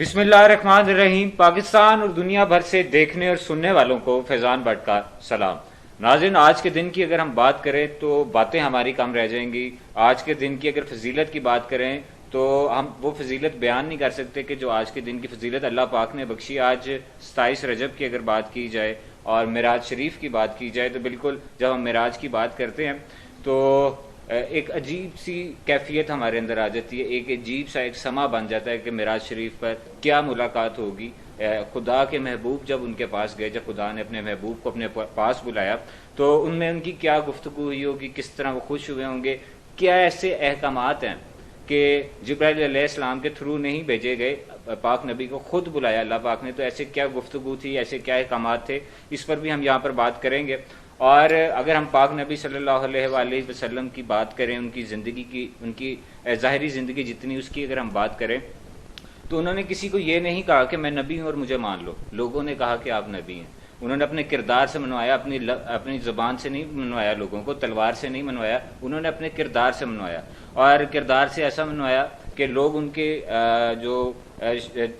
بسم اللہ الرحمن الرحیم۔ پاکستان اور دنیا بھر سے دیکھنے اور سننے والوں کو فیضان بٹ کا سلام۔ ناظرین، آج کے دن کی اگر ہم بات کریں تو باتیں ہماری کم رہ جائیں گی۔ آج کے دن کی اگر فضیلت کی بات کریں تو ہم وہ فضیلت بیان نہیں کر سکتے کہ جو آج کے دن کی فضیلت اللہ پاک نے بخشی۔ آج 27 رجب کی اگر بات کی جائے اور معراج شریف کی بات کی جائے تو بالکل جب ہم معراج کی بات کرتے ہیں تو ایک عجیب سی کیفیت ہمارے اندر آ جاتی ہے، ایک عجیب سا ایک سما بن جاتا ہے کہ معراج شریف پر کیا ملاقات ہوگی۔ خدا کے محبوب جب ان کے پاس گئے، جب خدا نے اپنے محبوب کو اپنے پاس بلایا تو ان میں ان کی کیا گفتگو ہوئی ہوگی، کس طرح وہ خوش ہوئے ہوں گے، کیا ایسے احکامات ہیں کہ جبرائیل علیہ السلام کے تھرو نہیں بھیجے گئے، پاک نبی کو خود بلایا اللہ پاک نے، تو ایسے کیا گفتگو تھی، ایسے کیا احکامات تھے، اس پر بھی ہم یہاں پر بات کریں گے۔ اور اگر ہم پاک نبی صلی اللہ علیہ وآلہ وسلم کی بات کریں، ان کی زندگی کی، ان کی ظاہری زندگی جتنی، اس کی اگر ہم بات کریں تو انہوں نے کسی کو یہ نہیں کہا کہ میں نبی ہوں اور مجھے مان لو، لوگوں نے کہا کہ آپ نبی ہیں۔ انہوں نے اپنے کردار سے منوایا، اپنی زبان سے نہیں منوایا، لوگوں کو تلوار سے نہیں منوایا، انہوں نے اپنے کردار سے منوایا، اور کردار سے ایسا منوایا کہ لوگ ان کے جو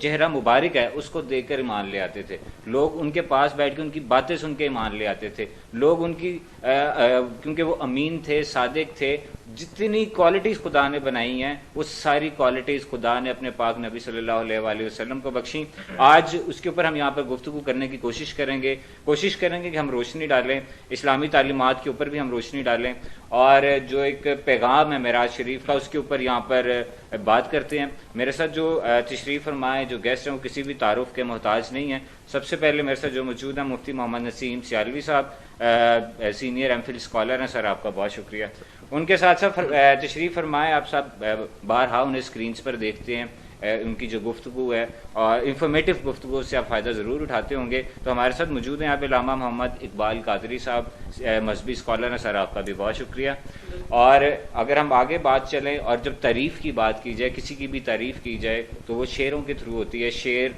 چہرہ مبارک ہے اس کو دیکھ کر ایمان لے آتے تھے، لوگ ان کے پاس بیٹھ کے ان کی باتیں سن کے ایمان لے آتے تھے، لوگ ان کی کیونکہ وہ امین تھے، صادق تھے، جتنی کوالٹیز خدا نے بنائی ہیں وہ ساری کوالٹیز خدا نے اپنے پاک نبی صلی اللہ علیہ وآلہ وسلم کو بخشیں۔ آج اس کے اوپر ہم یہاں پر گفتگو کرنے کی کوشش کریں گے کہ ہم روشنی ڈالیں، اسلامی تعلیمات کے اوپر بھی ہم روشنی ڈالیں، اور جو ایک پیغام ہے معراج شریف کا اس کے اوپر یہاں پر بات کرتے ہیں۔ میرے ساتھ جو تشریف فرمائے جو گیسٹ ہیں وہ کسی بھی تعارف کے محتاج نہیں ہیں۔ سب سے پہلے میرے ساتھ جو موجود ہیں مفتی محمد نسیم سیالوی صاحب، سینئر ایم فل اسکالر ہیں، سر آپ کا بہت شکریہ۔ ان کے ساتھ ساتھ تشریف فرمائے، آپ سب بارہا انہیں اسکرینز پر دیکھتے ہیں، ان کی جو گفتگو ہے اور انفارمیٹیو گفتگو سے آپ فائدہ ضرور اٹھاتے ہوں گے، تو ہمارے ساتھ موجود ہیں آپ علامہ محمد اقبال قادری صاحب، مذہبی اسکالر ہیں، سر آپ کا بھی بہت شکریہ۔ اور اگر ہم آگے بات چلیں اور جب تعریف کی بات کی جائے، کسی کی بھی تعریف کی جائے تو وہ شعروں کے تھرو ہوتی ہے۔ شعر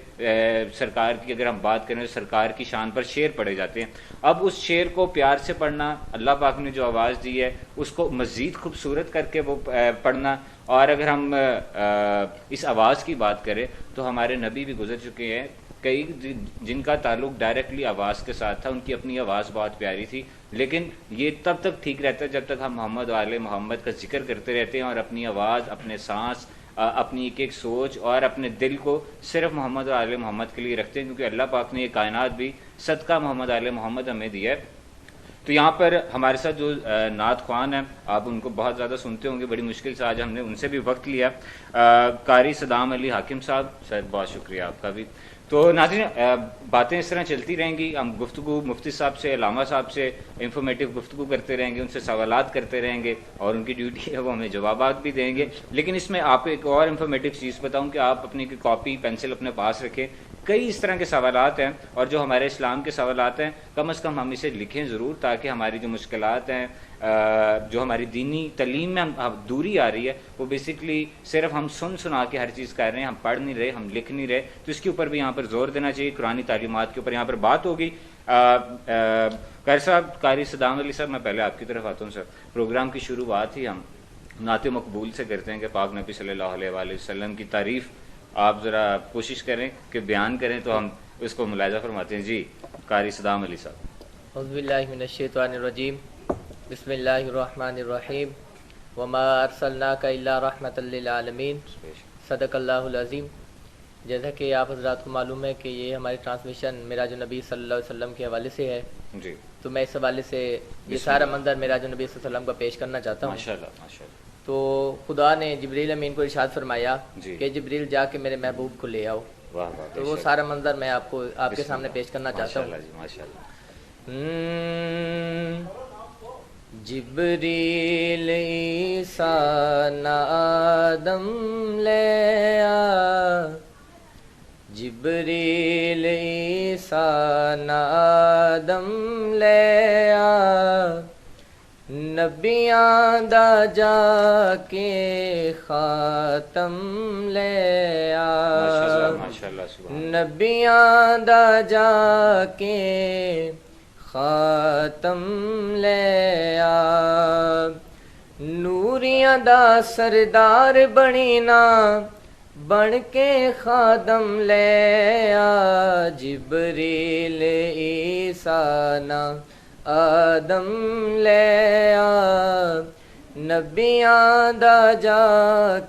سرکار کی اگر ہم بات کریں تو سرکار کی شان پر شعر پڑھے جاتے ہیں۔ اب اس شعر کو پیار سے پڑھنا، اللہ پاک نے جو آواز دی ہے اس کو مزید خوبصورت کر کے وہ پڑھنا، اور اگر ہم اس آواز کی بات کریں تو ہمارے نبی بھی گزر چکے ہیں، کئی جن کا تعلق ڈائریکٹلی آواز کے ساتھ تھا، ان کی اپنی آواز بہت پیاری تھی، لیکن یہ تب تک ٹھیک رہتا ہے جب تک ہم محمد و آل محمد کا ذکر کرتے رہتے ہیں اور اپنی آواز، اپنے سانس، اپنی ایک ایک سوچ اور اپنے دل کو صرف محمد و آل محمد کے لیے رکھتے ہیں، کیونکہ اللہ پاک نے یہ کائنات بھی صدقہ محمد آل محمد ہمیں دیا ہے۔ تو یہاں پر ہمارے ساتھ جو نعت خوان ہیں، آپ ان کو بہت زیادہ سنتے ہوں گے، بڑی مشکل سے آج ہم نے ان سے بھی وقت لیا، قاری صدام علی حاکم صاحب، سر بہت شکریہ آپ کا بھی۔ تو ناظرین، باتیں اس طرح چلتی رہیں گی، ہم گفتگو مفتی صاحب سے، علامہ صاحب سے انفارمیٹیو گفتگو کرتے رہیں گے، ان سے سوالات کرتے رہیں گے، اور ان کی ڈیوٹی ہے وہ ہمیں جوابات بھی دیں گے۔ لیکن اس میں آپ ایک اور انفارمیٹیو چیز بتاؤں کہ آپ اپنی کاپی پینسل اپنے پاس رکھیں، کئی اس طرح کے سوالات ہیں، اور جو ہمارے اسلام کے سوالات ہیں کم از کم ہم اسے لکھیں ضرور، تاکہ ہماری جو مشکلات ہیں، جو ہماری دینی تعلیم میں دوری آ رہی ہے، وہ بیسکلی صرف ہم سنا کے ہر چیز کر رہے ہیں، ہم پڑھ نہیں رہے، ہم لکھ نہیں رہے، تو اس کے اوپر بھی یہاں پر زور دینا چاہیے۔ قرآنی تعلیمات کے اوپر یہاں پر بات ہوگی۔ قاری صاحب، قاری صدام علی صاحب، میں پہلے آپ کی طرف آتا ہوں۔ سر، پروگرام کی شروعات ہی ہم نعت مقبول سے کرتے ہیں کہ پاک نبی صلی اللہ علیہ وآلہ وسلم کی تعریف آپ ذرا کوشش کریں کہ بیان کریں تو ہم اس کو ملاحظہ فرماتے ہیں۔ جی قاری صدام علی صاحب۔ اعوذ باللہ من الشیطان الرجیم، بسم اللہ الرحمن الرحیم، وما ارسلناک الا رحمۃ للعالمین، صدق اللہ العظیم۔ جیسا کہ آپ حضرات کو معلوم ہے کہ یہ ہماری ٹرانسمیشن معراج النبی صلی اللہ علیہ وسلم کے حوالے سے ہے، جی، تو میں اس حوالے سے یہ سارا منظر معراج النبی صلی اللہ علیہ وسلم کا پیش کرنا چاہتا ہوں۔ ماشاءاللہ ماشاءاللہ۔ تو خدا نے جبریل امین کو ارشاد فرمایا جی، کہ جبریل جا کے میرے محبوب کو لے آؤ، واہ واہ، تو وہ سارا منظر میں آپ کے سامنے پیش کرنا چاہتا ہوں۔ ماشاءاللہ جی، ماشاءاللہ۔ جبریل عیسیٰ نہ آدم لے آ، جبریل عیسیٰ نہ آدم لے آ، نبیاں دا جا کے خاتم لے آ، نبیاں دا جا کے خاتم لے آ، نوریاں دا سردار بنی نا، بن کے خادم لے آ جبریل عیسیٰ نا آدم لے آ نبیاں دا جا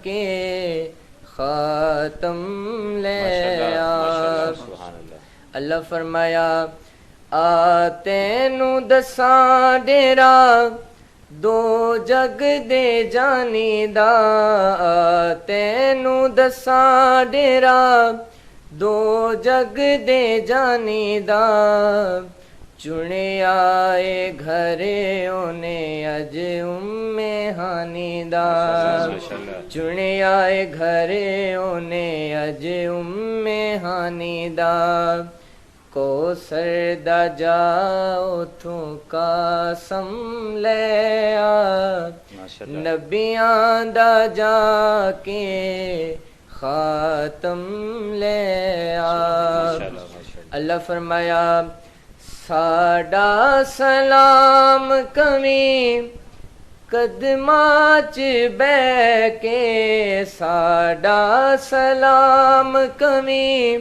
کے خاتم لے آ. اللہ فرمایا آ تینوں دساں ڈیرا دو جگ دے جانی دا. آ تینوں دساں ڈیرا دو جگ دے جانی دا. چنیا اے گھر اونے اج ہانی دا. چنیا اے گھر اونے اج ہانی دا. کوثر دا جا اتھوں قاسم لے آ نبیاں دا جا کے خاتم لے آ. اللہ فرمایا ساڈا سلام کمی قدماں چ بہ کے. ساڈا سلام کمی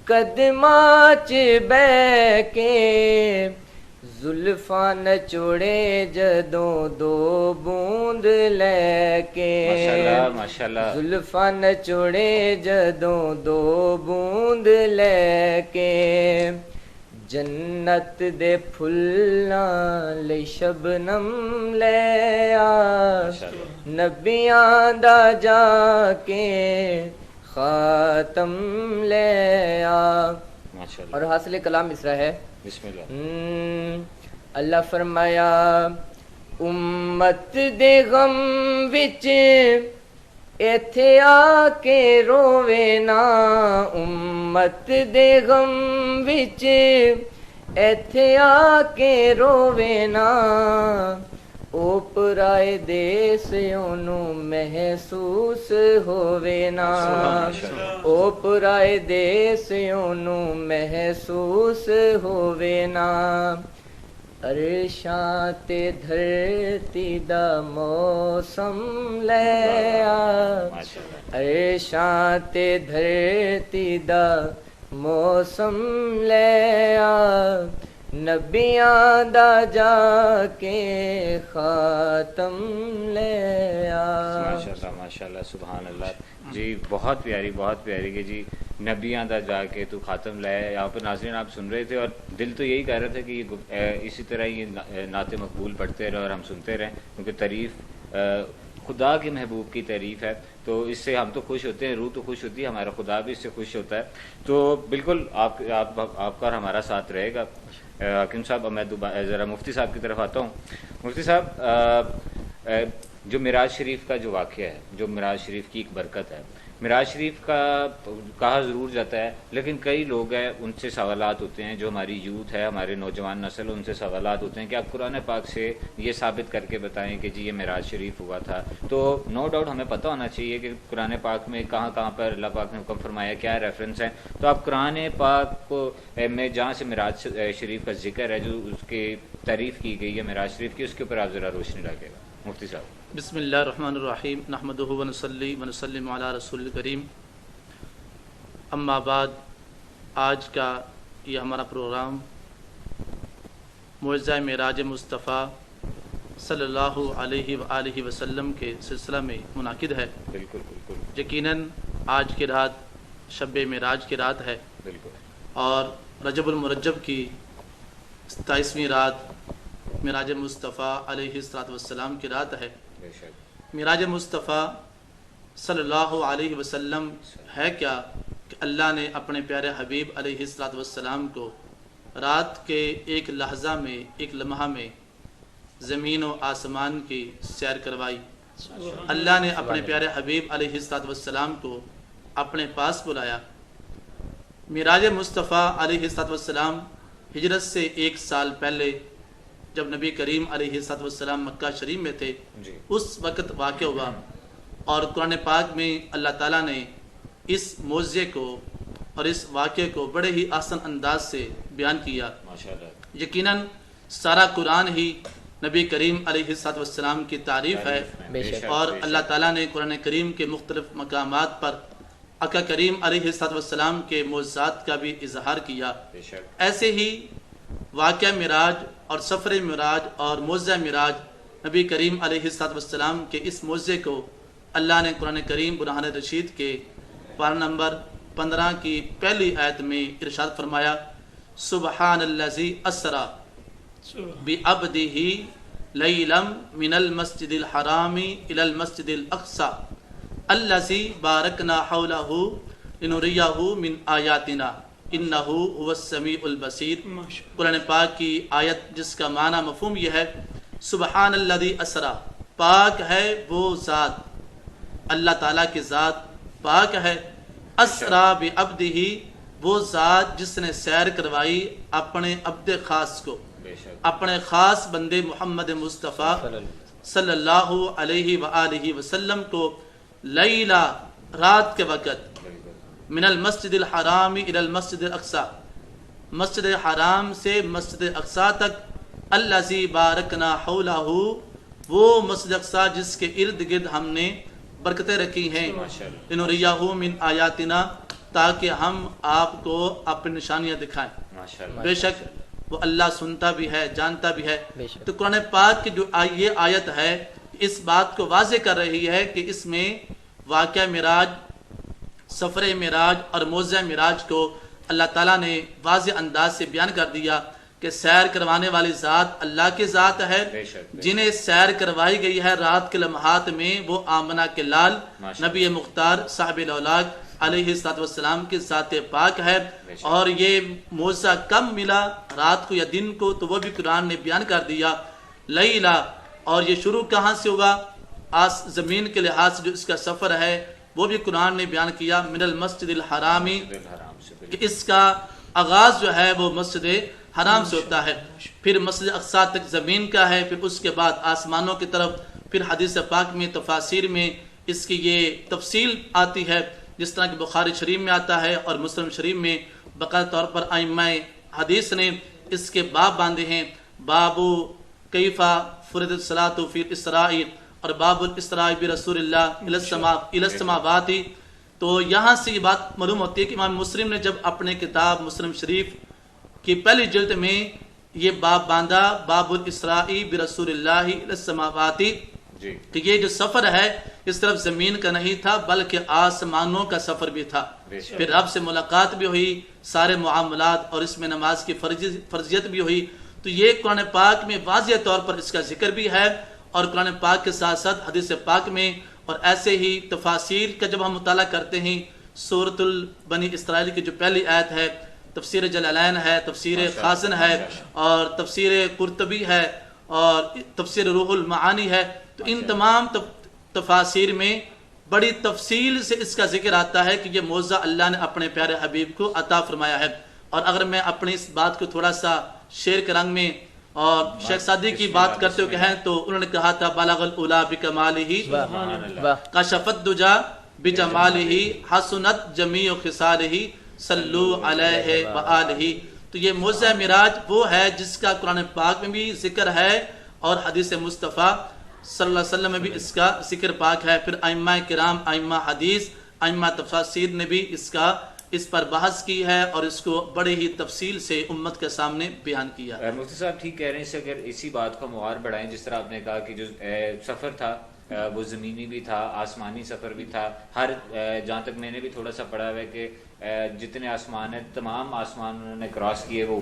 قدماں چ بہ کے. زلفاں نچوڑے جدوں دو بوند لے کے. زلفاں نچوڑے جدوں دو بوند لے کے. جنت دے پھلاں لئی شبنم لے آ نبیاں دا جا کے خاتم لے آ. اور حاصل کلام اس طرح ہے. بسم اللہ. اللہ فرمایا امت دے غم وچ ایتھے آ کے رووے نا. امت دے غم وچ ایتھے آ کے رووے نا. او پرائے دیس اونوں محسوس ہووے نا. او پرائے دیس اونوں محسوس ہووے نا. عرشاں تے دھرتی دا موسم لے آ. عرشاں تے دھرتی دا موسم لے آ. نبیاں دا جا کے خاتم لے آ. ماشاءاللہ سبحان اللہ. جی بہت پیاری کہ جی نبیاں دا جا کے تو خاتم لائے. یہاں پر ناظرین آپ سن رہے تھے اور دل تو یہی کہہ رہا تھا کہ اسی طرح یہ نعت مقبول پڑھتے رہے اور ہم سنتے رہیں کیونکہ تعریف خدا کے محبوب کی تعریف ہے تو اس سے ہم تو خوش ہوتے ہیں, روح تو خوش ہوتی ہے, ہمارا خدا بھی اس سے خوش ہوتا ہے. تو بالکل آپ کا اور ہمارا ساتھ رہے گا. حکیم صاحب میں ذرا مفتی صاحب کی طرف آتا ہوں. مفتی صاحب جو معراج شریف کا جو واقعہ ہے, جو معراج شریف کی ایک برکت ہے, معراج شریف کا کہا ضرور جاتا ہے لیکن کئی لوگ ہیں ان سے سوالات ہوتے ہیں, جو ہماری یوتھ ہے, ہمارے نوجوان نسل, ان سے سوالات ہوتے ہیں کہ آپ قرآن پاک سے یہ ثابت کر کے بتائیں کہ جی یہ معراج شریف ہوا تھا. تو نو ڈاؤٹ ہمیں پتہ ہونا چاہیے کہ قرآن پاک میں کہاں پر اللہ پاک نے حکم فرمایا, کیا ریفرنس ہیں. تو آپ قرآن پاک کو میں جہاں سے معراج شریف کا ذکر ہے, جو اس کی تعریف کی گئی ہے معراج شریف کی, اس کے اوپر آپ ذرا روشنی ڈالیں گا مفتی صاحب. بسم اللہ الرحمن الرحیم. نحمدہ ونصلی ونسلم علی رسول الکریم. اما بعد, آج کا یہ ہمارا پروگرام معجزہ معراج مصطفیٰ صلی اللہ علیہ وآلہ وسلم کے سلسلہ میں منعقد ہے. بالکل یقیناً آج کی رات شب معراج کی رات ہے. بالکل. اور رجب المرجب کی 27ویں رات معراج مصطفیٰ علیہ السلام کی رات ہے. معراج مصطفیٰ صلی اللہ علیہ وسلم ہے کیا کہ اللہ نے اپنے پیارے حبیب علیہ السلام کو رات کے ایک لحظہ میں, ایک لمحہ میں زمین و آسمان کی سیر کروائی. اللہ نے اپنے پیارے حبیب علیہ السلام کو اپنے پاس بلایا. معراج مصطفیٰ علیہ السلام ہجرت سے 1 سال پہلے جب نبی کریم علیہ السلام مکہ شریف میں تھے, اس وقت واقع ہوا. اور قرآن پاک میں اللہ تعالیٰ نے اس معجزے کو اور اس واقعے کو بڑے ہی آسان انداز سے بیان کیا. یقیناً سارا قرآن ہی نبی کریم علیہ السلام کی تعریف ہے. اور اللہ تعالیٰ نے قرآن کریم کے مختلف مقامات پر آقا کریم علیہ السلام کے معجزات کا بھی اظہار کیا۔ بے شک۔ ایسے ہی واقعہ معراج اور سفر معراج اور معجزہ معراج، نبی کریم علیہ السلام کے اس معجزے کو اللہ نے قرآن کریم برہان رشید کے پارہ نمبر 15 کی پہلی آیت میں ارشاد فرمایا، سبحان الذی اسری بعبدہ لیلا من المسجد الحرام الی المسجد الاقصی الذی بارکنا حولہ لنریہ من آیاتنا انہ هو السمیع البصیر۔ قرآن پاک کی آیت جس کا معنی مفہوم یہ ہے، سبحان الذی اسری، پاک ہے وہ ذات، اللہ تعالیٰ کی ذات پاک ہے، اسری بعبدہ، وہ ذات جس نے سیر کروائی اپنے عبد خاص کو، بے شک۔ اپنے خاص بندے محمد مصطفیٰ صلی اللہ علیہ وآلہ وسلم کو، لیلا، رات کے وقت، من المسجد الحرام الی المسجد الاقصی، مسجد حرام سے مسجد اقصی تک، الذی بارکنا حولہ، وہ مسجد اقصی جس کے ارد گرد ہم نے برکتیں رکھی ہیں، لنریہ من آیاتنا، تاکہ ہم آپ کو اپنی نشانیاں دکھائیں۔ بے شک وہ اللہ سنتا بھی ہے، جانتا بھی ہے۔ تو قرآن پاک کی جو یہ آیت ہے اس بات کو واضح کر رہی ہے کہ اس میں واقعہ معراج، سفر معراج اور معجزہ معراج کو اللہ تعالیٰ نے واضح انداز سے بیان کر دیا کہ سیر کروانے والی ذات اللہ کی ذات ہے، جنہیں سیر کروائی گئی ہے رات کے لمحات میں، وہ آمنہ کے لال نبی مختار صاحب الاولاق علیہ السلام کی ذات پاک ہے۔ اور یہ معجزہ کب ملا، رات کو یا دن کو، تو وہ بھی قرآن نے بیان کر دیا، لیلا۔ اور یہ شروع کہاں سے ہوگا، زمین کے لحاظ سے جو اس کا سفر ہے وہ بھی قرآن نے بیان کیا، من المسجد الحرامی، کہ اس کا آغاز جو ہے وہ مسجد حرام سے ہوتا ہے، پھر مسجد اقصی تک زمین کا ہے، پھر اس کے بعد آسمانوں کی طرف، پھر حدیث پاک میں تفاسیر میں اس کی یہ تفصیل آتی ہے، جس طرح کہ بخاری شریف میں آتا ہے اور مسلم شریف میں باقاعدہ طور پر ائمہ حدیث نے اس کے باب باندھے ہیں، باب کیفا فرض الصلاۃ فی الاسراء اور باب الاسراء برسول اللہ الی السماوات۔ تو یہاں سے یہ بات معلوم ہوتی ہے کہ امام مسلم نے جب اپنے کتاب مسلم شریف کی پہلی جلد میں یہ باب باندھا، باب الاسراء برسول اللہ الی السماوات، کہ یہ جو سفر ہے اس طرف زمین کا نہیں تھا بلکہ آسمانوں کا سفر بھی تھا، پھر رب سے ملاقات بھی ہوئی، سارے معاملات، اور اس میں نماز کی فرضیت بھی ہوئی۔ تو یہ قرآن پاک میں واضح طور پر اس کا ذکر بھی ہے، اور قرآن پاک کے ساتھ ساتھ حدیث پاک میں، اور ایسے ہی تفاسیر کا جب ہم مطالعہ کرتے ہیں، سورۃ بنی اسرائیل کی جو پہلی آیت ہے، تفسیر جلالین ہے، تفسیر خازن ہے، اور تفسیر قرطبی ہے، اور تفسیر روح المعانی ہے، تو ان تمام تفاسیر میں بڑی تفصیل سے اس کا ذکر آتا ہے کہ یہ معجزہ اللہ نے اپنے پیارے حبیب کو عطا فرمایا ہے۔ اور اگر میں اپنی اس بات کو تھوڑا سا شعر کے رنگ میں اور شیخ سعدی کی بات کرتے ہوئے کہیں تو انہوں نے کہا تھا، بالغ الاولی بکمالہ کشف الدجی بجمالہ حسنت جمیع خصالہ صلو علیہ وآلہ۔ تو یہ معجزہ معراج وہ ہے جس کا قرآن پاک میں بھی ذکر ہے، اور حدیث مصطفیٰ صلی اللہ علیہ وسلم میں بھی اس کا ذکر پاک ہے۔ پھر ائمہ کرام، ائمہ حدیث، ائمہ تفاسیر نے بھی اس پر بحث کی ہے، اور اس کو بڑے ہی تفصیل سے امت کے سامنے بیان کیا۔ مفتی صاحب ٹھیک کہہ رہے ہیں، اگر اسی بات کا موار بڑھائیں، جس طرح آپ نے کہا کہ جو سفر تھا وہ زمینی بھی تھا، آسمانی سفر بھی تھا، ہر جہاں تک میں نے بھی تھوڑا سا پڑھا ہوا ہے کہ جتنے آسمان ہیں تمام آسمان انہوں نے کراس کیے، وہ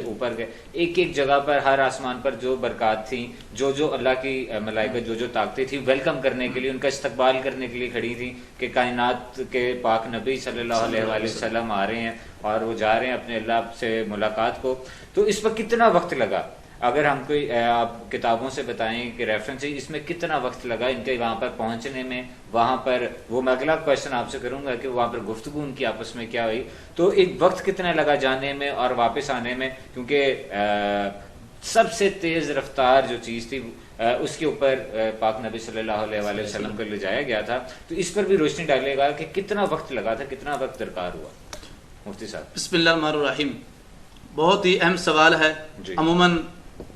اوپر گئے، ایک ایک جگہ پر ہر آسمان پر جو برکات تھیں، جو اللہ کی ملائکہ جو طاقتیں تھیں ویلکم کرنے کے لیے، ان کا استقبال کرنے کے لیے کھڑی تھیں کہ کائنات کے پاک نبی صلی اللہ علیہ وآلہ وسلم آ رہے ہیں اور وہ جا رہے ہیں اپنے اللہ سے ملاقات کو۔ تو اس پر کتنا وقت لگا؟ اگر ہم کوئی آپ کتابوں سے بتائیں کہ ریفرنس ہے، اس میں کتنا وقت لگا ان کے وہاں پر پہنچنے میں؟ وہاں پر وہ میں اگلا کویشچن آپ سے کروں گا کہ وہاں پر گفتگو ان کی آپس میں کیا ہوئی، تو ایک وقت کتنا لگا جانے میں اور واپس آنے میں؟ کیونکہ سب سے تیز رفتار جو چیز تھی اس کے اوپر پاک نبی صلی اللہ علیہ وآلہ وسلم کو لے جایا گیا تھا، تو اس پر بھی روشنی ڈالے گا کہ کتنا وقت لگا تھا، کتنا وقت درکار ہوا؟ مفتی صاحب بسم اللہ الرحمن الرحیم، بہت ہی اہم سوال ہے۔ عموماً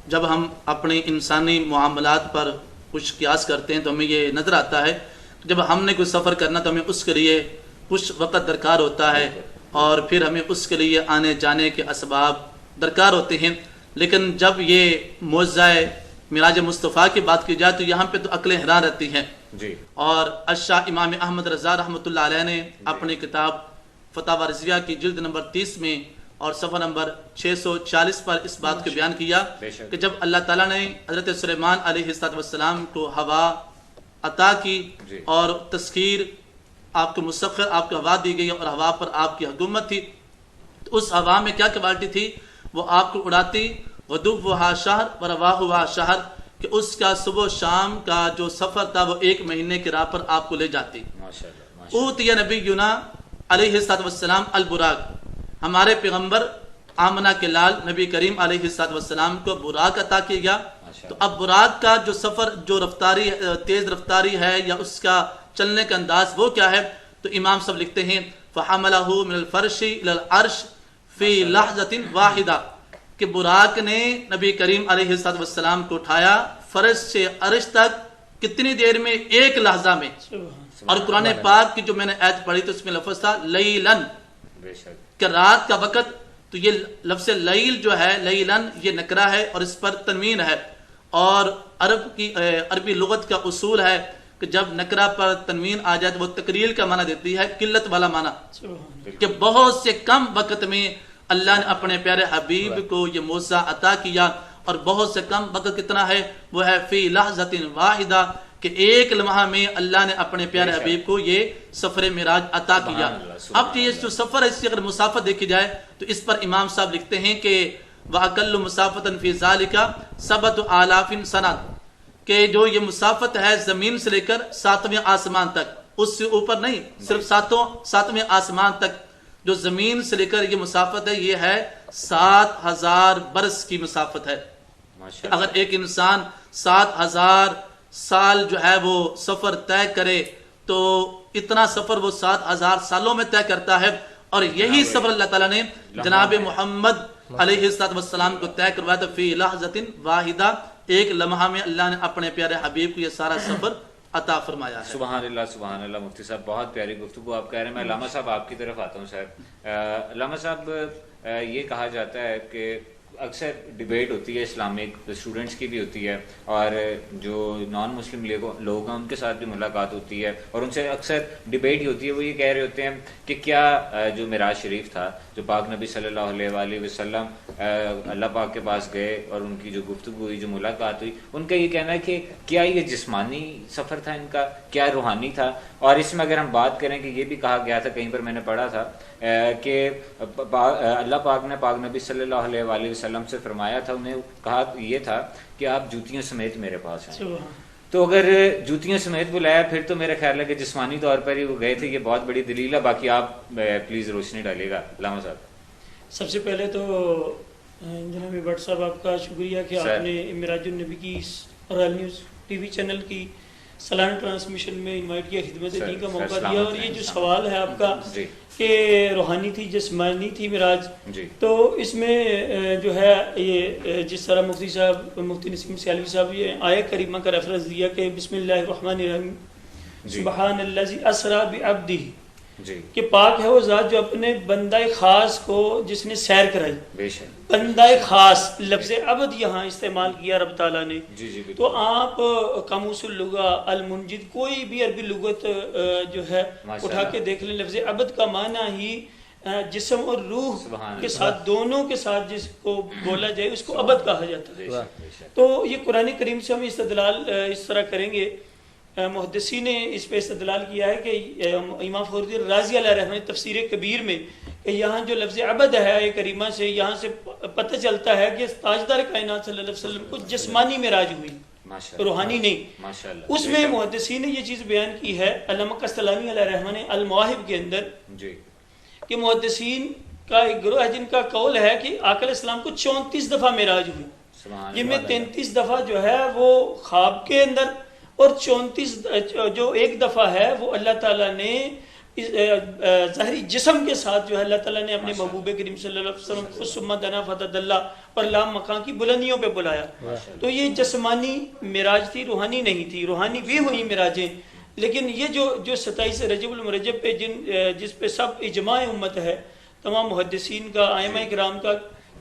جب ہم اپنی انسانی معاملات پر کچھ قیاس کرتے ہیں تو ہمیں یہ نظر آتا ہے کہ جب ہم نے کوئی سفر کرنا تو ہمیں اس کے لیے کچھ وقت درکار ہوتا ہے اور پھر ہمیں اس کے لیے آنے جانے کے اسباب درکار ہوتے ہیں، لیکن جب یہ معجزہ معراج مصطفیٰ کی بات کی جائے تو یہاں پہ تو عقلیں حیران رہتی ہیں جی۔ اور الشاہ امام احمد رضا رحمۃ اللہ علیہ نے اپنی کتاب فتاوی رضویہ کی جلد نمبر 30 میں اور صفحہ نمبر 640 پر اس بات کو بیان کیا کہ جب اللہ تعالیٰ نے حضرت سلیمان علیہ السلام کو ہوا عطا کی اور تسخیر آپ کو مسخر آپ کو ہوا دی گئی اور ہوا پر آپ کی حکومت تھی، تو اس ہوا میں کیا کوالٹی تھی؟ وہ آپ کو اڑاتی غدوها شہر ورواحها شہر، کہ اس کا صبح و شام کا جو سفر تھا وہ 1 مہینے کی راہ پر آپ کو لے جاتی۔ اوتی نبینا علیہ السلام البراق، ہمارے پیغمبر آمنہ کے لال نبی کریم علیہ السلام کو براق عطا کیا گیا۔ تو اب براق کا جو سفر جو رفتاری تیز رفتاری ہے یا اس کا چلنے کا انداز وہ کیا ہے؟ تو امام صاحب لکھتے ہیں فحملہ من الفرش الى العرش فی لحظۃ واحدہ، کہ براق نے نبی کریم علیہ السلام کو اٹھایا فرش سے عرش تک کتنی دیر میں؟ 1 لحظہ میں۔ اور قرآن پاک کی جو میں نے آیت پڑھی تو اس میں لفظ تھا لیلن، کہ رات کا وقت، تو یہ لفظ لیل جو ہے لیلن یہ نکرہ ہے اور اس پر تنوین ہے، اور عربی لغت کا اصول ہے کہ جب نکرہ پر تنوین آ جائے تو وہ تقلیل کا معنی دیتی ہے، قلت والا معنی، کہ بہت سے کم وقت میں اللہ نے اپنے پیارے حبیب کو یہ معجزہ عطا کیا، اور بہت سے کم وقت کتنا ہے؟ وہ ہے فی لحظۃ واحدہ، کہ 1 لمحہ میں اللہ نے اپنے پیارے حبیب کو یہ سفر معراج عطا کیا۔ اب یہ جو سفر ہے اس کی اگر مسافت دیکھی جائے تو اس پر امام صاحب لکھتے ہیں کہ وَأَقَلُّ مُسَافَةً فِي ذَلِكَ 7,000 سنہ، کہ جو یہ مسافت ہے زمین سے لے کر 7ویں آسمان تک، اس سے اوپر نہیں، صرف 7ویں آسمان تک جو زمین سے لے کر یہ مسافت ہے یہ ہے 7,000 برس کی مسافت ہے۔ اگر ایک انسان 7,000 سال جو ہے وہ سفر طے کرے تو اتنا سفر وہ 7,000 سالوں میں طے کرتا ہے، اور یہی سفر اللہ تعالیٰ نے جناب محمد علیہ السلام کو طے کروایا تھا فی لحظۃ واحدہ، 1 لمحہ میں اللہ نے اپنے پیارے حبیب کو یہ سارا سفر عطا فرمایا ہے۔ سبحان اللہ سبحان اللہ۔ مفتی صاحب بہت پیاری گفتگو آپ کہہ رہے ہیں۔ میں علامہ صاحب آپ کی طرف آتا ہوں۔ صاحب علامہ صاحب یہ کہا جاتا ہے کہ اکثر ڈیبیٹ ہوتی ہے اسلامک اسٹوڈنٹس کی بھی ہوتی ہے، اور جو نان مسلم لوگ ہیں ان کے ساتھ بھی ملاقات ہوتی ہے، اور ان سے اکثر ڈیبیٹ ہی ہوتی ہے۔ وہ یہ کہہ رہے ہوتے ہیں کہ کیا جو معراج شریف تھا، جو پاک نبی صلی اللہ علیہ وآلہ وسلم اللہ پاک کے پاس گئے اور ان کی جو گفتگو ہوئی، جو ملاقات ہوئی، ان کا یہ کہنا ہے کہ کیا یہ جسمانی سفر تھا ان کا، کیا روحانی تھا؟ اور اس میں اگر ہم بات کریں کہ یہ بھی کہا گیا تھا، کہیں پر میں نے پڑھا تھا کہ اللہ پاک نے پاک نبی صلی اللہ علیہ وآلہ وسلم سے فرمایا تھا، انہیں کہا یہ تھا کہ آپ جوتیوں سمیت میرے پاس ہیں۔ تو اگر جوتیوں سمیت بلایا پھر تو میرا خیال ہے کہ جسمانی طور پر ہی وہ گئے تھے، یہ بہت بڑی دلیل ہے۔ باقی آپ پلیز روشنی ڈالیے گا علامہ صاحب۔ سب سے پہلے تو جناب بٹ صاحب آپ کا شکریہ کہ آپ نے معراج النبی کی Royal news T V channel کی سالانہ ٹرانسمیشن میں انوائٹ کیا، خدمت دین کا موقع دیا، اور یہ جو سوال ہے آپ کا کہ روحانی تھی جسمانی تھی معراج، تو اس میں جو ہے یہ جس طرح مفتی صاحب مفتی نسیم سیالوی صاحب یہ آیت کریمہ کا ریفرنس دیا کہ بسم اللہ الرحمن الرحیم سبحان الذی اسریٰ بعبدہ، کہ پاک ہے وہ ذات جو اپنے بندہ خاص کو جس نے سیر کرائی۔ بندہ خاص لفظ عبد یہاں استعمال کیا رب تعالیٰ نے۔ تو آپ قاموس اللغہ المنجد کوئی بھی عربی لغت جو ہے اٹھا کے دیکھ لیں، لفظ عبد کا معنی ہی جسم اور روح کے ساتھ دونوں کے ساتھ جس کو بولا جائے اس کو عبد کہا جاتا ہے۔ تو یہ قرآن کریم سے ہم استدلال اس طرح کریں گے، محدثین نے اس پہ استدلال کیا ہے کہ امام فخر الدین رازی علیہ رحمہ تفسیر کبیر میں کہ یہاں جو لفظ عبد ہے کریمہ سے یہاں سے پتہ چلتا ہے کہ تاجدار کائنات صلی اللہ علیہ وسلم کو جسمانی معراج ہوئی، روحانی نہیں۔ اس میں محدثین نے یہ چیز بیان کی ہے، علامہ قسطلانی علیہ رحمہ نے المواہب کے اندر، کہ محدثین کا ایک گروہ ہے جن کا قول ہے کہ آقا علیہ السلام کو 34 دفعہ معراج ہوئی، جن میں 33 دفعہ جو ہے وہ خواب کے اندر، اور 34 جو ایک دفعہ ہے وہ اللہ تعالیٰ نے ظاہری جسم کے ساتھ جو ہے اللہ تعالیٰ نے اپنے محبوب کریم صلی اللہ علیہ وسلم کو ثم دنا فتدلی پر لام مکان کی بلندیوں پہ بلایا۔ تو یہ جسمانی معراج تھی، روحانی نہیں تھی۔ روحانی بھی ہوئی معراجیں لیکن یہ جو 27 رجب المرجب پہ جس پہ سب اجماع امت ہے تمام محدثین کا ائمہ کرام کا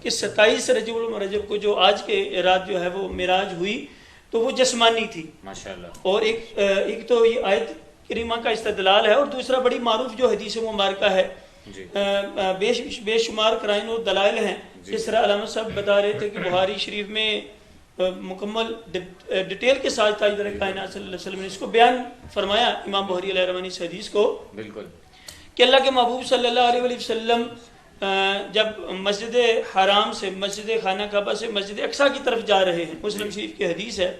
کہ 27 رجب المرجب کو جو آج کے رات جو ہے وہ معراج ہوئی تو وہ جسمانی تھی ماشاءاللہ. اور ایک تو یہ آیت کریمہ کا استدلال ہے اور دوسرا بڑی معروف جو حدیث مبارکہ ہے جی بے شمار قرائن اور دلائل ہیں. جس طرح علامہ صاحب بتا رہے تھے کہ بخاری شریف میں مکمل ڈیٹیل کے ساتھ تاجدار کائنات صلی اللہ علیہ وسلم نے اس کو بیان فرمایا امام بخاری علیہ رحمانی سے حدیث کو بالکل کہ اللہ کے محبوب صلی اللہ علیہ وسلم جب مسجد حرام سے مسجد خانہ کعبہ سے مسجد اقصیٰ کی طرف جا رہے ہیں, مسلم شریف کی حدیث ہے,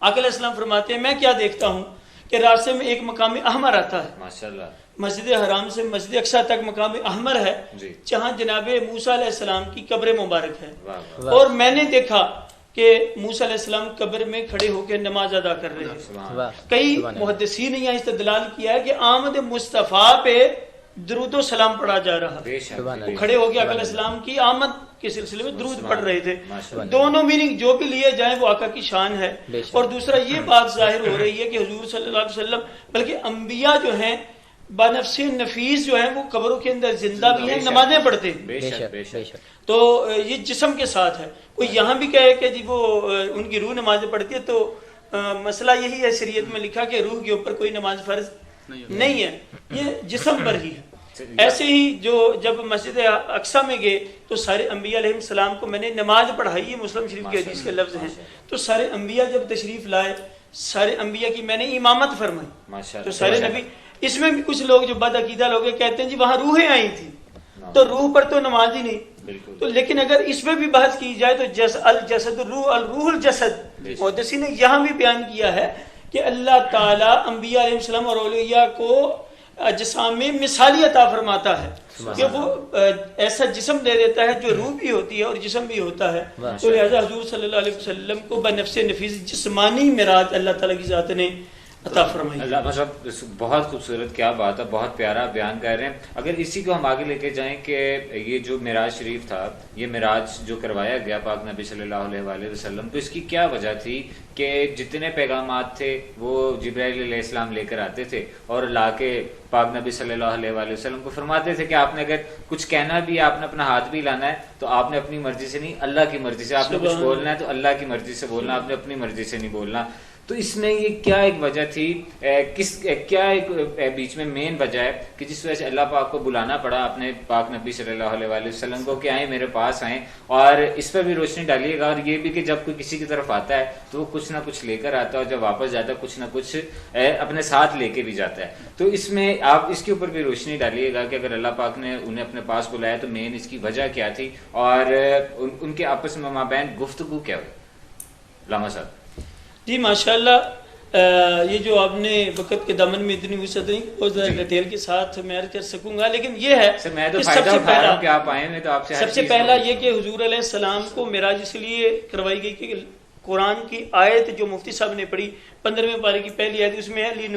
آقا علیہ السلام فرماتے ہیں میں کیا دیکھتا ہوں کہ راستے میں ایک مقام احمر آتا ہے. ماشاءاللہ. مسجد حرام سے مسجد اقصیٰ تک مقام احمر ہے جہاں جناب موسیٰ علیہ السلام کی قبر مبارک ہے. اور میں نے دیکھا کہ موسیٰ علیہ السلام قبر میں کھڑے ہو کے نماز ادا کر رہے ہیں. کئی محدثین نے یہاں استدلال کیا ہے کہ آمد مصطفیٰ پہ درود و سلام پڑھا جا رہا. کھڑے ہو کے آقا علیہ السلام کی آمد کے سلسلے میں درود پڑھ رہے تھے. دونوں میننگ جو بھی لیے جائیں وہ آقا کی شان ہے. اور دوسرا یہ بات ظاہر ہو رہی ہے کہ حضور صلی اللہ علیہ وسلم بلکہ انبیاء جو ہیں بنفس نفیس جو ہیں وہ قبروں کے اندر زندہ بھی ہیں, نمازیں پڑھتے ہیں. تو یہ جسم کے ساتھ ہے. کوئی یہاں بھی کہے کہ جی وہ ان کی روح نمازیں پڑھتی ہے تو مسئلہ یہی ہے شریعت میں لکھا کہ روح کے اوپر کوئی نماز فرض نہیں ہے, یہ جسم پر ہی ہے. ایسے ہی جو جب مسجد اقصیٰ میں گئے تو سارے انبیاء علیہ السلام کو میں نے نماز پڑھائی, یہ مسلم شریف کی حدیث کے لفظ ہیں. تو سارے انبیاء جب تشریف لائے سارے انبیاء کی میں نے امامت فرمائی. تو سارے نبی, اس میں بھی کچھ لوگ جو بد عقیدہ لوگ کہتے ہیں جی وہاں روحیں آئی تھی تو روح پر تو نماز ہی نہیں. تو لیکن اگر اس میں بھی بحث کی جائے تو الجسد الروح الروح الجسد, محدثین نے یہاں بھی بیان کیا ہے کہ اللہ تعالیٰ انبیاء علیہ السلام اور اولیاء کو اجسام میں مثالی عطا فرماتا ہے کہ وہ ایسا جسم دے دیتا ہے جو روح بھی ہوتی ہے اور جسم بھی ہوتا ہے. تو لہذا حضور صلی اللہ علیہ وسلم کو بنفس نفیس جسمانی معراج اللہ تعالیٰ کی ذات نے عطا فرمائی. اللہ صاحب بہت خوبصورت, کیا بات ہے, بہت پیارا بیان کر رہے ہیں. اگر اسی کو ہم آگے لے کے جائیں کہ یہ جو معراج شریف تھا, یہ معراج جو کروایا گیا پاک نبی صلی اللہ علیہ وآلہ وسلم, تو اس کی کیا وجہ تھی کہ جتنے پیغامات تھے وہ جبرائیل علیہ السلام لے کر آتے تھے اور لا کے پاک نبی صلی اللہ علیہ وآلہ وسلم کو فرماتے تھے کہ آپ نے اگر کچھ کہنا بھی, آپ نے اپنا ہاتھ بھی لانا ہے تو آپ نے اپنی مرضی سے نہیں, اللہ کی مرضی سے. آپ نے کچھ بولنا ہے تو اللہ کی مرضی سے بولنا, آپ نے اپنی مرضی سے نہیں بولنا. تو اس میں یہ کیا ایک وجہ تھی, کیا ایک بیچ میں مین وجہ ہے کہ جس وجہ سے اللہ پاک کو بلانا پڑا اپنے پاک نبی صلی اللہ علیہ وآلہ وسلم کو کہ آئیں میرے پاس آئیں. اور اس پر بھی روشنی ڈالیے گا, اور یہ بھی کہ جب کوئی کسی کی طرف آتا ہے تو وہ کچھ نہ کچھ لے کر آتا ہے, اور جب واپس جاتا ہے کچھ نہ کچھ اپنے ساتھ لے کے بھی جاتا ہے. تو اس میں آپ اس کے اوپر بھی روشنی ڈالیے گا کہ اگر اللہ پاک نے انہیں اپنے پاس بلایا تو مین اس کی وجہ کیا تھی, اور ان کے آپس میں مابین گفتگو کیا ہوئی. علامہ صاحب. جی ماشاءاللہ, یہ جو آپ نے وقت کے دامن میں اتنی وسعت نہیں اور ڈیٹیل کے ساتھ میں عرض کر سکوں گا, لیکن یہ ہے کہ سب سے پہلا یہ کہ حضور علیہ السلام کو معراج اس لیے کروائی گئی کہ قرآن کی آیت جو مفتی صاحب نے پڑھی 15ویں پارے کی پہلی آیت, اس میں ہے لی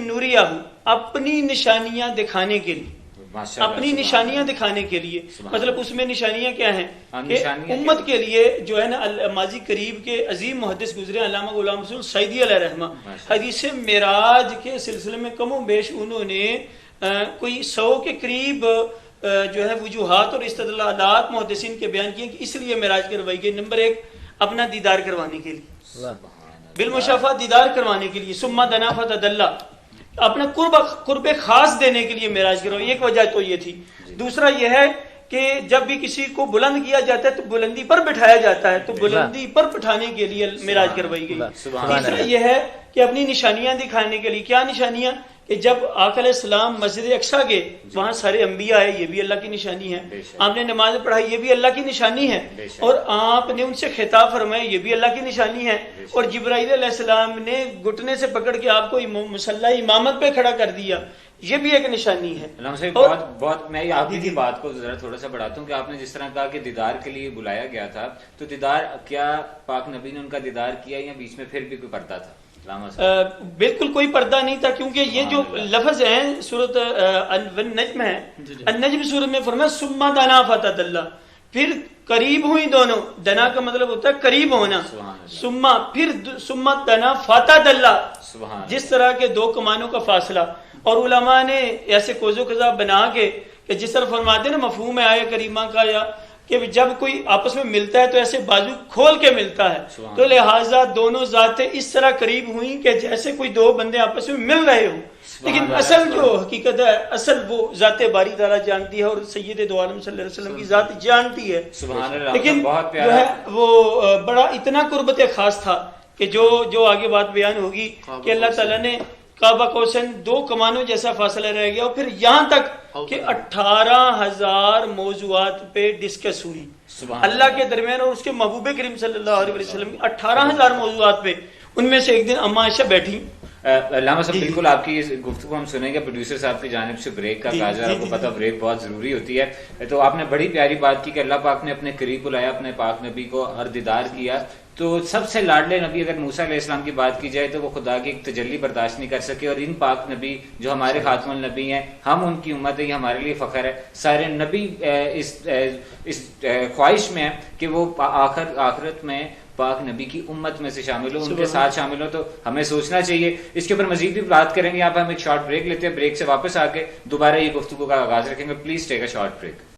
نوریہ, اپنی نشانیاں دکھانے کے لیے, اپنی نشانیاں دکھانے کے لیے. مطلب اس میں نشانیاں کیا ہیں کہ امت کے لیے جو ہے نا ماضی قریب کے عظیم محدث گزرے علامہ غلام رسول سعیدی علیہ رحمہ حدیث معراج کے سلسلے میں کم و بیش انہوں نے کوئی 100 کے قریب جو ہے وجوہات اور استدلالات محدثین کے بیان کیے کہ اس لیے معراج کروائی گئی. نمبر 1 اپنا دیدار کروانے کے لیے, بالمشافہ دیدار کروانے کے لیے, ثم دنا فتدلی, اپنا قرب خاص دینے کے لیے معراج کروائی. ایک وجہ تو یہ تھی. دوسرا یہ ہے کہ جب بھی کسی کو بلند کیا جاتا ہے تو بلندی پر بٹھایا جاتا ہے, تو بلندی پر بٹھانے کے لیے معراج کروائی گئی. تیسرا یہ ہے کہ اپنی نشانیاں دکھانے کے لیے. کیا نشانیاں کہ جب آقا علیہ السلام مسجد اقصیٰ گئے وہاں سارے انبیاء آئے, یہ بھی اللہ کی نشانی ہے. آپ نے نماز پڑھائی, یہ بھی اللہ کی نشانی ہے. اور آپ نے ان سے خطاب فرمایا, یہ بھی اللہ کی نشانی ہے. اور جبرائیل علیہ السلام نے گھٹنے سے پکڑ کے آپ کو مصلی امامت پہ کھڑا کر دیا, یہ بھی ایک نشانی ہے. بہت میں آپ کی بات کو ذرا تھوڑا سا بڑھاتا ہوں کہ آپ نے جس طرح کہا کہ دیدار کے لیے بلایا گیا تھا, تو دیدار کیا پاک نبی نے ان کا دیدار کیا یا بیچ میں پھر بھی کوئی پردہ تھا؟ بالکل کوئی پردہ نہیں تھا, کیونکہ یہ جو لفظ ہیں سورۃ النجم ہے, النجم سورت میں فرمایا ثم دنا فتدلی, پھر قریب ہوئی دونوں، دنا کا مطلب ہوتا ہے قریب ہونا، سما پھر سما دنا فاتح اللہ، جس طرح کے دو کمانوں کا فاصلہ. اور علماء نے ایسے کوز و قضا بنا کے کہ جس طرح فرماتے ہیں نا مفہوم ہے آیہ کریمہ کا، یا کہ جب کوئی آپس میں ملتا ہے تو ایسے بازو کھول کے ملتا ہے، تو لہٰذا دونوں ذاتیں اس طرح قریب ہوئیں کہ جیسے کوئی دو بندے آپس میں مل رہے ہوں. لیکن اصل جو حقیقت ہے، اصل وہ ذات باری تعالیٰ جانتی ہے، اور سید دو عالم صلی اللہ علیہ وسلم کی ذات جانتی ہے. لیکن جو ہے وہ بڑا اتنا قربت خاص تھا کہ جو آگے بات بیان ہوگی کہ اللہ تعالیٰ نے کعبہ کوسن دو کمانوں جیسا فاصلہ رہ گیا، اور پھر یہاں تک کہ 18,000 موضوعات پہ ڈسکس ہوئی اللہ کے درمیان اور اس کے محبوب کریم صلی اللہ علیہ وسلم. 18,000 موضوعات پہ، ان میں سے ایک دن اما عائشہ بیٹھی. علامہ صاحب بالکل آپ کی گفتگو ہم سنیں گے، پروڈیوسر صاحب کی جانب سے بریک کا کہا جا رہا ہے، آپ کو پتہ بریک بہت ضروری ہوتی ہے. تو آپ نے بڑی پیاری بات کی کہ اللہ پاک نے اپنے قریب بلایا اپنے پاک نبی کو اور دیدار کیا. تو سب سے لاڈلے نبی اگر موسیٰ علیہ السلام کی بات کی جائے تو وہ خدا کی ایک تجلی برداشت نہیں کر سکے، اور ان پاک نبی جو ہمارے خاتم النبی ہیں، ہم ان کی امت ہے، یہ ہمارے لیے فخر ہے. سارے نبی اس خواہش میں ہیں کہ وہ آخرت میں پاک نبی کی امت میں سے شامل ہو، ان کے ساتھ شامل ہو. تو ہمیں سوچنا چاہیے. اس کے اوپر مزید بھی بات کریں گے. آپ ہم ایک شارٹ بریک لیتے ہیں، بریک سے واپس آ کے دوبارہ یہ گفتگو کا آغاز رکھیں گے. Please take a short break.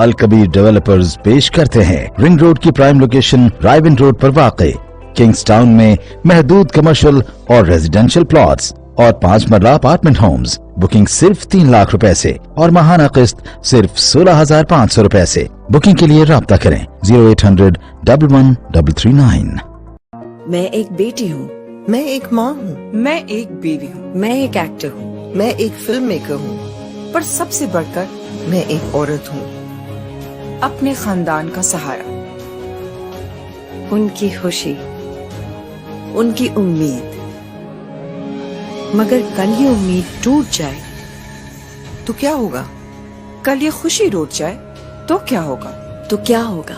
Alkabir developers پیش کرتے ہیں رنگ روڈ کی پرائم لوکیشن رائے بن روڈ پر واقع کنگز ٹاؤن میں محدود کمرشل اور ریزیڈینشل پلاٹس اور 5 مرلہ اپارٹمنٹ ہومز. بکنگ صرف 3 لاکھ روپے سے اور ماہانہ قسط صرف 16,500 روپے سے. بکنگ کے لیے رابطہ کریں 0800 11 میں ایک بیٹی ہوں، میں ایک ماں ہوں، میں ایک بیوی ہوں، میں ایک ایکٹر ہوں، میں ایک فلم میکر ہوں، پر سب سے بڑھ کر میں ایک عورت ہوں. اپنے خاندان کا سہارا، ان کی خوشی، ان کی امید. مگر کل یہ امید ٹوٹ جائے تو کیا ہوگا؟ کل یہ خوشی روٹ جائے تو کیا ہوگا؟ تو کیا ہوگا؟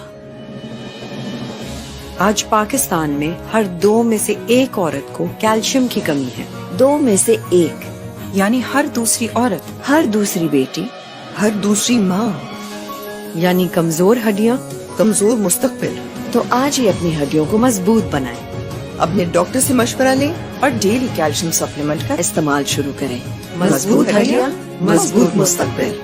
آج پاکستان میں ہر 2 میں سے 1 عورت کو کیلشیم کی کمی ہے. 2 میں سے 1، یعنی ہر دوسری عورت، ہر دوسری بیٹی، ہر دوسری ماں، یعنی کمزور ہڈیاں، کمزور مستقبل. تو آج ہی اپنی ہڈیوں کو مضبوط بنائیں. اپنے ڈاکٹر سے مشورہ لیں اور ڈیلی کیلشیم سپلیمنٹ کا استعمال شروع کریں. مضبوط ہڈیاں، مضبوط مستقبل.